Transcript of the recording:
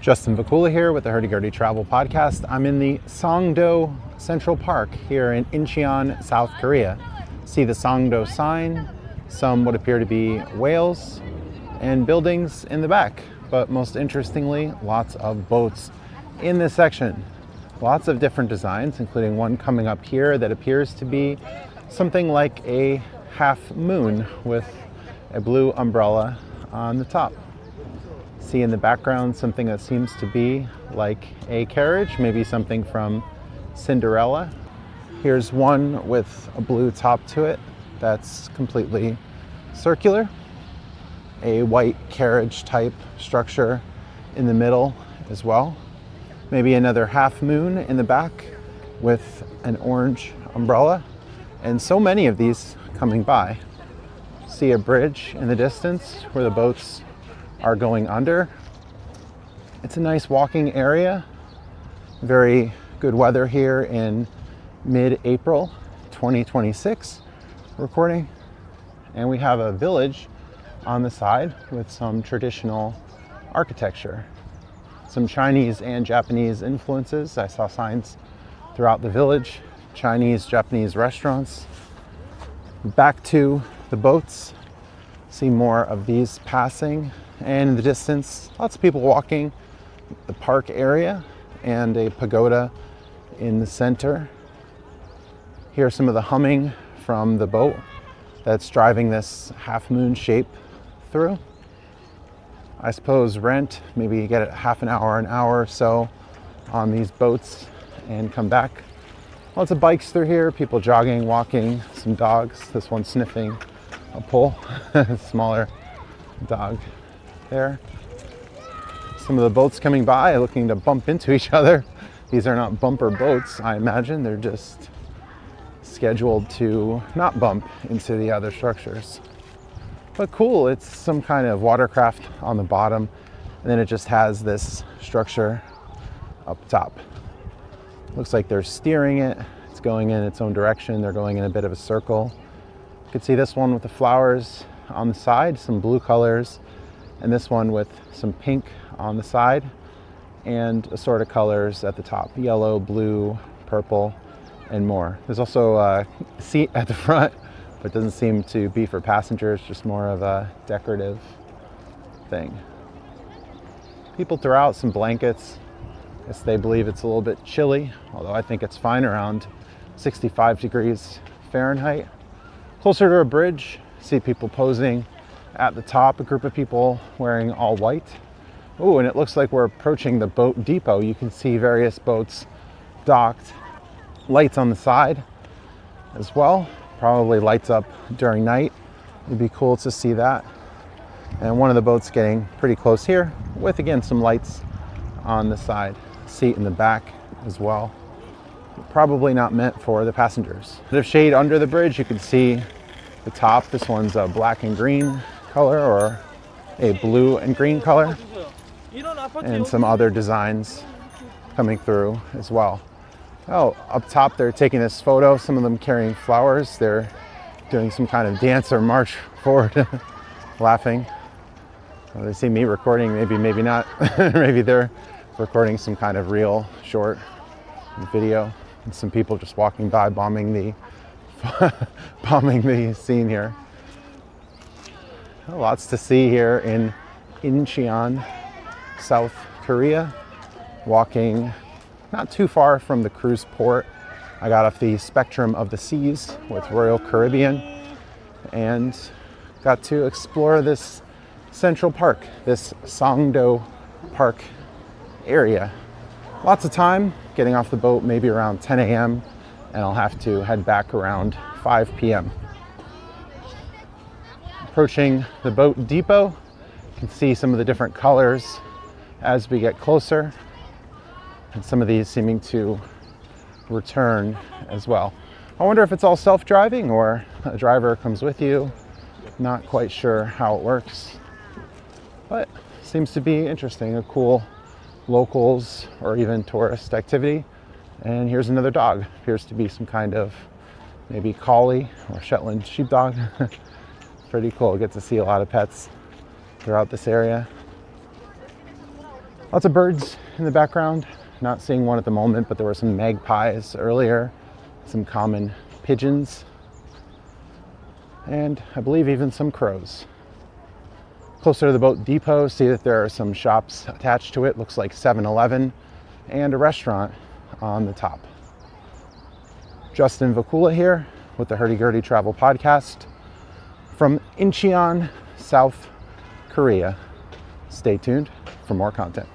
Justin Vacula here with the Hurdy Gurdy Travel Podcast. I'm in the Songdo Central Park here in Incheon, South Korea. See the Songdo sign, some what appear to be whales, and buildings in the back. But most interestingly, lots of boats in this section. Lots of different designs, including one coming up here that appears to be something like a half moon with a blue umbrella on the top. See in the background something that seems to be like a carriage, maybe something from Cinderella. Here's one with a blue top to it that's completely circular. A white carriage type structure in the middle as well. Maybe another half moon in the back with an orange umbrella. And so many of these coming by. See a bridge in the distance where the boats are going under. It's a nice walking area. Very good weather here in mid-April 2026 recording. And we have a village on the side with some traditional architecture. Some Chinese and Japanese influences. I saw signs throughout the village. Chinese, Japanese restaurants. Back to the boats. See more of these passing. And in the distance, lots of people walking the park area and a pagoda in the center. Hear some of the humming from the boat that's driving this half moon shape through. I suppose rent, maybe you get it half an hour or so on these boats and come back. Lots of bikes through here, people jogging, walking, some dogs. This one sniffing a pole, smaller dog there. Some of the boats coming by looking to bump into each other. These are not bumper boats, I imagine. They're just scheduled to not bump into the other structures. But cool, it's some kind of watercraft on the bottom, and then it just has this structure up top. Looks like they're steering it. It's going in its own direction. They're going in a bit of a circle. You can see this one with the flowers on the side, some blue colors, and this one with some pink on the side and assorted colors at the top, yellow, blue, purple, and more. There's also a seat at the front, but it doesn't seem to be for passengers, just more of a decorative thing. People throw out some blankets. I guess they believe it's a little bit chilly, although I think it's fine around 65 degrees Fahrenheit. Closer to a bridge, see people posing at the top, a group of people wearing all white. Oh, and it looks like we're approaching the boat depot. You can see various boats docked. Lights on the side as well. Probably lights up during night. It'd be cool to see that. And one of the boats getting pretty close here with, again, some lights on the side. Seat in the back as well. Probably not meant for the passengers. Bit of shade under the bridge. You can see the top. This one's a black and green color or a blue and green color. And some other designs coming through as well. Oh, up top they're taking this photo, some of them carrying flowers. They're doing some kind of dance or march forward, laughing. They see me recording, maybe not. Maybe they're recording some kind of real short video. And some people just walking by, bombing the scene here. Lots to see here in Incheon, South Korea. Walking not too far from the cruise port. I got off the Spectrum of the Seas with Royal Caribbean and got to explore this Central Park, this Songdo Park area. Lots of time getting off the boat, maybe around 10 a.m. and I'll have to head back around 5 p.m. Approaching the boat depot, you can see some of the different colors as we get closer, and some of these seeming to return as well. I wonder if it's all self-driving or a driver comes with you. Not quite sure how it works, but seems to be interesting, a cool locals or even tourist activity. And here's another dog. Appears to be some kind of maybe collie or Shetland sheepdog. Pretty cool. Get to see a lot of pets throughout this area. Lots of birds in the background. Not seeing one at the moment, but there were some magpies earlier, some common pigeons, and I believe even some crows. Closer to the boat depot, see that there are some shops attached to it. Looks like 7-Eleven and a restaurant on the top. Justin Vacula here with the Hurdy Gurdy Travel Podcast from Incheon, South Korea. Stay tuned for more content.